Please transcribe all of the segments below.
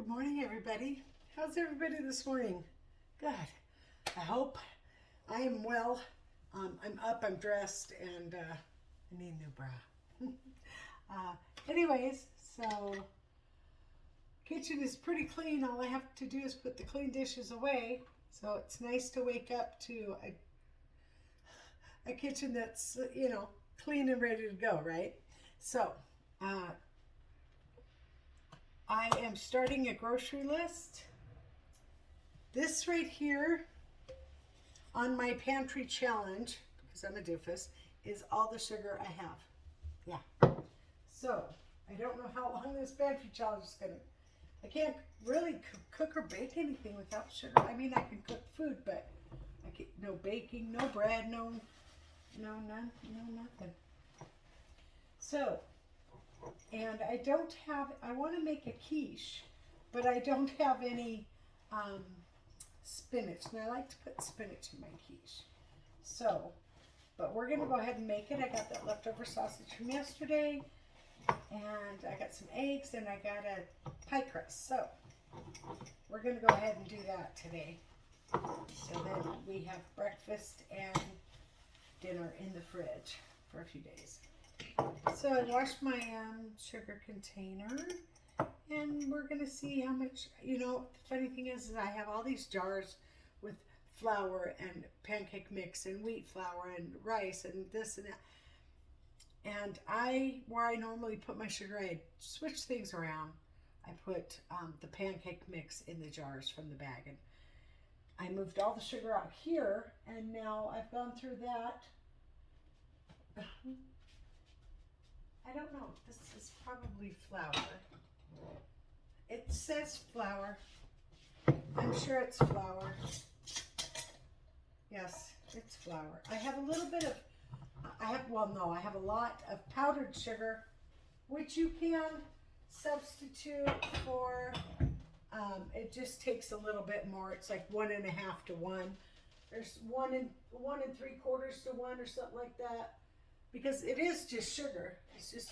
Good morning, everybody. How's everybody this morning? Good. I hope I am well. I'm up, I'm dressed, and I need a new bra. Anyways, so kitchen is pretty clean. All I have to do is put the clean dishes away. So it's nice to wake up to a kitchen that's, clean and ready to go, right? So, I am starting a grocery list. This right here on my pantry challenge, because I'm a doofus, is all the sugar I have. Yeah. So, I don't know how long this pantry challenge is going to. I can't really cook or bake anything without sugar. I mean, I can cook food, but no baking, no bread, no nothing. So, and I want to make a quiche, but I don't have any spinach. And I like to put spinach in my quiche. So, but we're going to go ahead and make it. I got that leftover sausage from yesterday, and I got some eggs, and I got a pie crust. So, we're going to go ahead and do that today. So then we have breakfast and dinner in the fridge for a few days. So I washed my sugar container, and we're going to see how much, the funny thing is I have all these jars with flour and pancake mix and wheat flour and rice and this and that. And where I normally put my sugar, I switch things around. I put the pancake mix in the jars from the bag, and I moved all the sugar out here, and now I've gone through that. I don't know. This is probably flour. It says flour. I'm sure it's flour. Yes, it's flour. I have a little bit of, I have a lot of powdered sugar, which you can substitute for, it just takes a little bit more. It's like 1.5 to 1. There's 1 and 3/4 to 1 or something like that. Because it is just sugar. It's just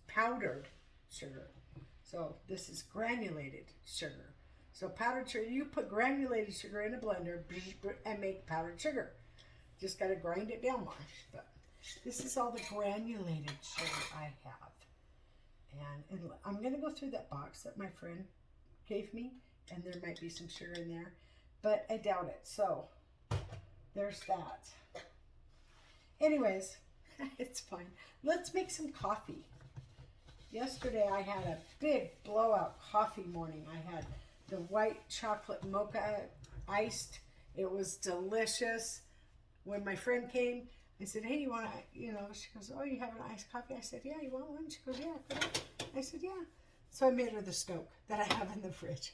powdered sugar. So this is granulated sugar. So powdered sugar, you put granulated sugar in a blender and make powdered sugar. Just got to grind it down more. But this is all the granulated sugar I have. And I'm going to go through that box that my friend gave me. And there might be some sugar in there. But I doubt it. So there's that. Anyways. It's fine. Let's make some coffee. Yesterday I had a big blowout coffee morning. I had the white chocolate mocha iced. It was delicious. When my friend came, I said, hey, you want to, she goes, oh, you have an iced coffee? I said, yeah, you want one? She goes, yeah, could I said, yeah. So I made her the Stoke that I have in the fridge.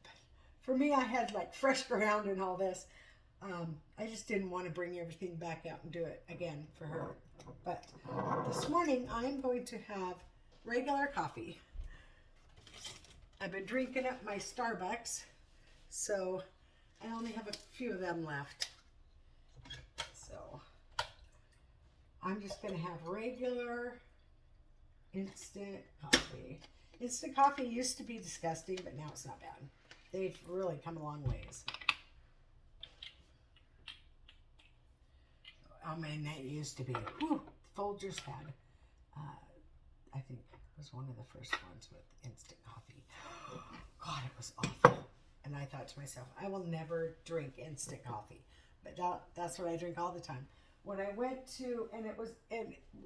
But for me, I had like fresh ground and all this. I just didn't want to bring everything back out and do it again for her. But this morning, I'm going to have regular coffee. I've been drinking up my Starbucks, so I only have a few of them left. So I'm just going to have regular instant coffee. Instant coffee used to be disgusting, but now it's not bad. They've really come a long ways. I mean, that used to be. Whew, Folgers had, I think, was one of the first ones with instant coffee. God, it was awful. And I thought to myself, I will never drink instant coffee. But that's what I drink all the time. When I went to, and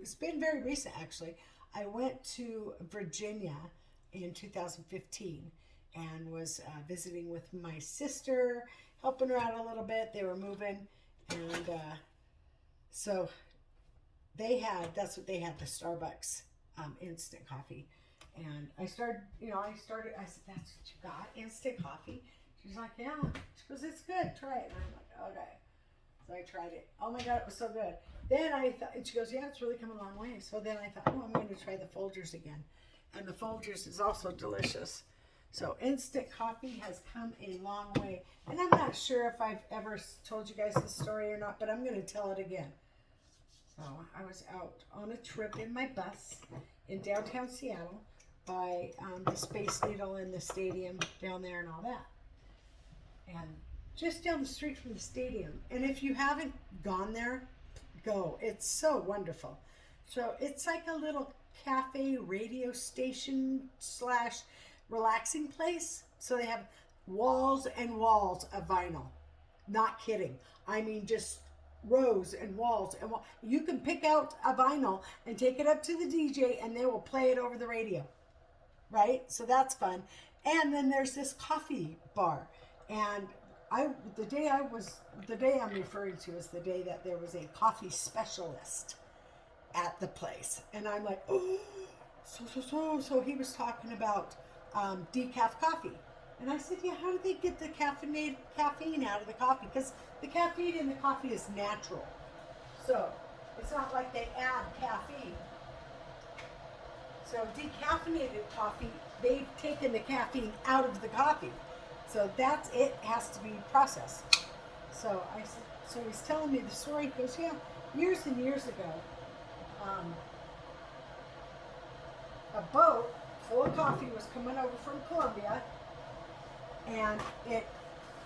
it's been very recent actually, I went to Virginia in 2015 and was visiting with my sister, helping her out a little bit. They were moving, and so that's what they had, the Starbucks instant coffee. And I said, that's what you got, instant coffee? She's like, yeah. She goes, it's good, try it. And I'm like, okay. So I tried it. Oh my God, it was so good. Then I thought, and she goes, yeah, it's really come a long way. So then I thought, I'm going to try the Folgers again. And the Folgers is also delicious. So instant coffee has come a long way. And I'm not sure if I've ever told you guys this story or not, but I'm going to tell it again. So I was out on a trip in my bus in downtown Seattle. by the Space Needle in the stadium down there and all that. And just down the street from the stadium. And if you haven't gone there, go. It's so wonderful. So it's like a little cafe radio station slash relaxing place. So they have walls and walls of vinyl. Not kidding. I mean, just rows and walls and walls. You can pick out a vinyl and take it up to the DJ and they will play it over the radio. Right? So that's fun. And then there's this coffee bar. And the day I'm referring to is the day that there was a coffee specialist at the place. And I'm like, oh, so he was talking about decaf coffee. And I said, yeah, how do they get the caffeine out of the coffee? Because the caffeine in the coffee is natural. So it's not like they add caffeine. So decaffeinated coffee, they've taken the caffeine out of the coffee. So that's it, has to be processed. So he's telling me the story. He goes, yeah, years and years ago, a boat full of coffee was coming over from Colombia, and it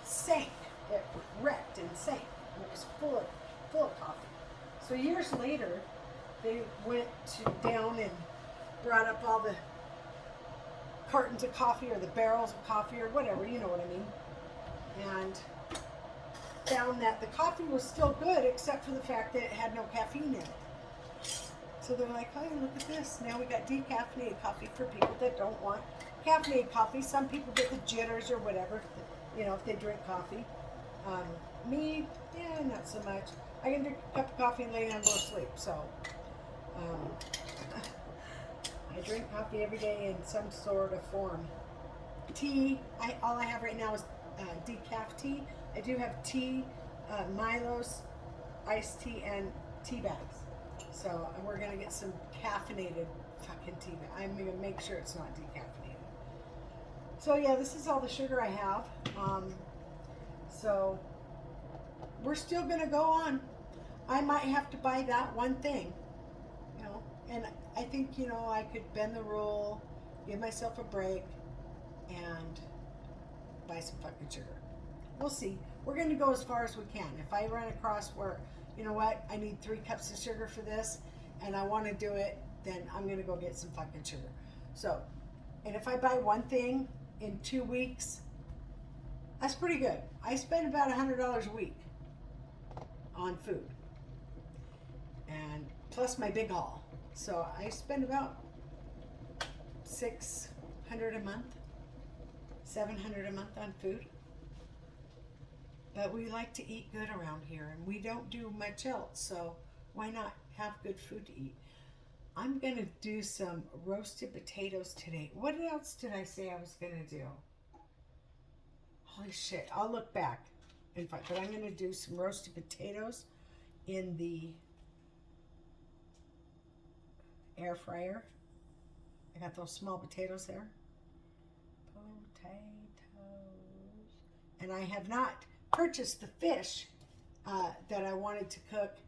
sank. It wrecked and sank. And it was full of coffee. So years later, they went down and brought up all the cartons of coffee or the barrels of coffee or whatever, you know what I mean, and found that the coffee was still good except for the fact that it had no caffeine in it. So they're like, oh, look at this. Now we got decaffeinated coffee for people that don't want caffeinated coffee. Some people get the jitters or whatever, if they drink coffee. Me, yeah, not so much. I can drink a cup of coffee and lay down and go to sleep. So I drink coffee every day in some sort of form. Tea, all I have right now is decaf tea. I do have tea, Milo's, iced tea, and tea bags. So we're going to get some caffeinated fucking tea bags. I'm going to make sure it's not decaffeinated. So yeah, this is all the sugar I have. So we're still going to go on. I might have to buy that one thing, and I think, I could bend the rule, give myself a break, and buy some fucking sugar. We'll see. We're going to go as far as we can. If I run across where, I need 3 cups of sugar for this, and I want to do it, then I'm going to go get some fucking sugar. So, and if I buy one thing in 2 weeks, that's pretty good. I spend about $100 a week on food, and plus my big haul. So I spend about $600 a month, $700 a month on food. But we like to eat good around here, and we don't do much else, so why not have good food to eat? I'm going to do some roasted potatoes today. What else did I say I was going to do? Holy shit, I'll look back. In fact, but I'm going to do some roasted potatoes in the air fryer. I got those small potatoes there. Potatoes. And I have not purchased the fish that I wanted to cook,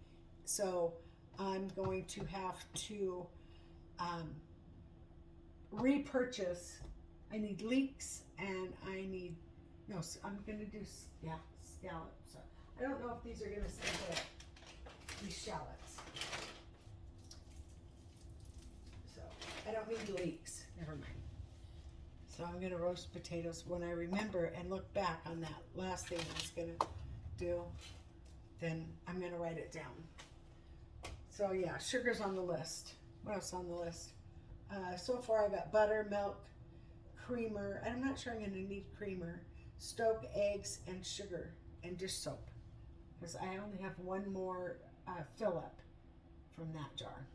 so I'm going to have to repurchase. I need leeks, and I'm going to do, scallops. So I don't know if these are going to stay good, these shallots. So I don't need leeks, never mind. So I'm going to roast potatoes. When I remember and look back on that last thing I was going to do, then I'm going to write it down. So yeah, sugar's on the list. What else on the list? So far I got butter, milk, creamer. I'm not sure I'm going to need creamer. Stoke, eggs, and sugar, and dish soap. Because I only have one more fill up from that jar.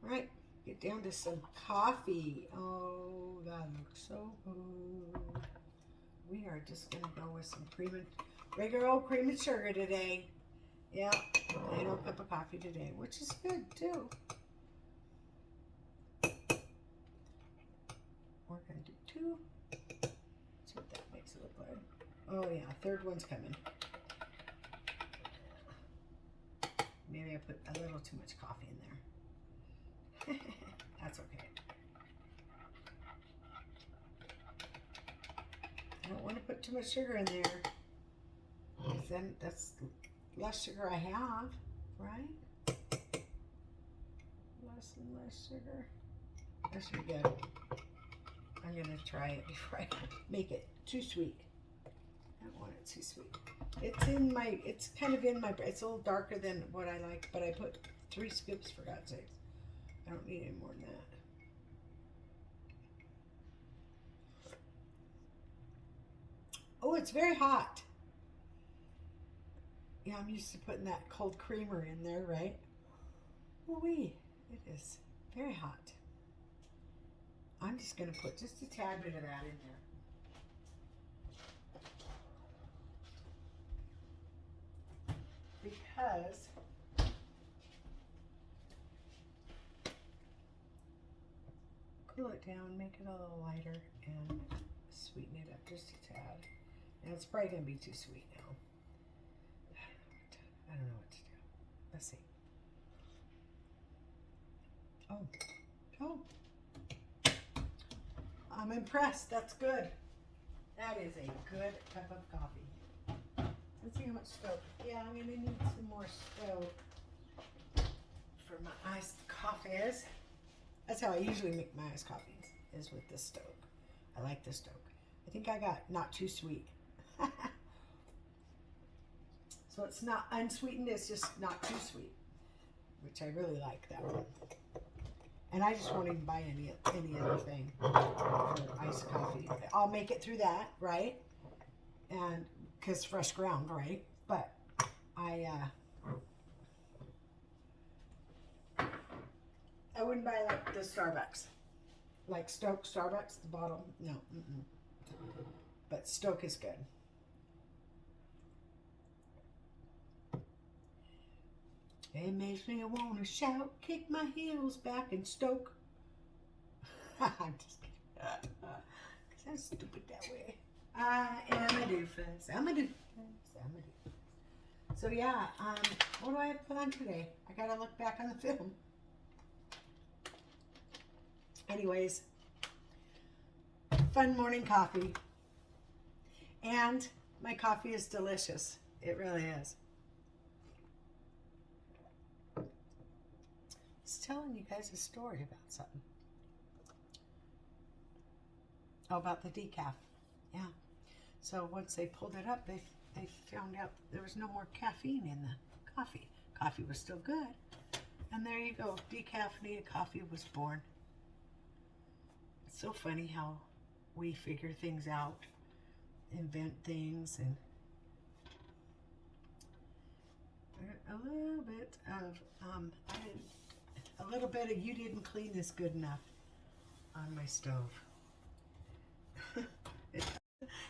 All right. Get down to some coffee. Oh, that looks so good. We are just going to go with some regular old cream and sugar today. Yeah, plain old cup of coffee today, which is good too. We're going to do 2. Let's see what that makes it look like. Oh yeah, 3rd one's coming. Maybe I put a little too much coffee in there. That's okay. I don't want to put too much sugar in there. Because then that's less sugar I have, right? Less and less sugar. That should be good. I'm going to try it before I make it too sweet. I don't want it too sweet. It's kind of in my, it's a little darker than what I like, but I put 3 scoops for God's sakes. I don't need any more than that. Oh, it's very hot. Yeah, I'm used to putting that cold creamer in there, right? Woo-wee, it is very hot. I'm just going to put just a tad bit of that in there. Because cool it down, make it a little lighter, and sweeten it up just a tad. And it's probably going to be too sweet now. I don't know what to do. Let's see. Oh. I'm impressed. That's good. That is a good cup of coffee. Let's see how much Stoke. Yeah, I'm going to need some more Stoke for my iced coffees. That's how I usually make my iced coffees, is with the Stoke. I like the Stoke. I think I got not too sweet. So it's not unsweetened, it's just not too sweet, which I really like that one. And I just won't even buy any other thing for iced coffee. I'll make it through that, right? And because fresh ground, right? But I wouldn't buy like the Starbucks, like Stoke Starbucks, the bottle. No, but Stoke is good. It makes me want to shout, kick my heels back and Stoke. I'm just kidding. Because I'm stupid that way. I am a doofus. I'm a doofus. So yeah, what do I have planned today? I gotta look back on the film. Anyways, fun morning coffee. And my coffee is delicious. It really is. I was telling you guys a story about something. Oh, about the decaf. Yeah. So once they pulled it up, they found out there was no more caffeine in the coffee. Coffee was still good. And there you go. Decaffeinated coffee was born. It's so funny how we figure things out, invent things, and a little bit of you didn't clean this good enough on my stove.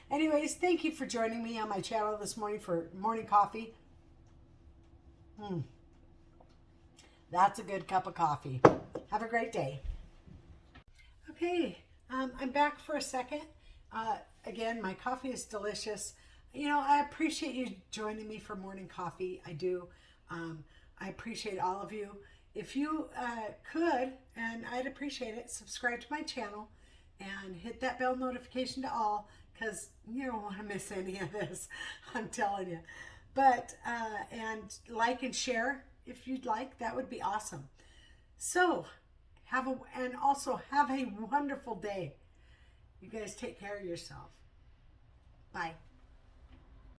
Anyways, thank you for joining me on my channel this morning for morning coffee. That's a good cup of coffee. Have a great day. Okay, I'm back for a second. Again, my coffee is delicious. You know, I appreciate you joining me for morning coffee. I do. I appreciate all of you. If you could, and I'd appreciate it, subscribe to my channel and hit that bell notification to all, because you don't want to miss any of this. I'm telling you. But, and like and share if you'd like. That would be awesome. So, also have a wonderful day. You guys take care of yourself. Bye.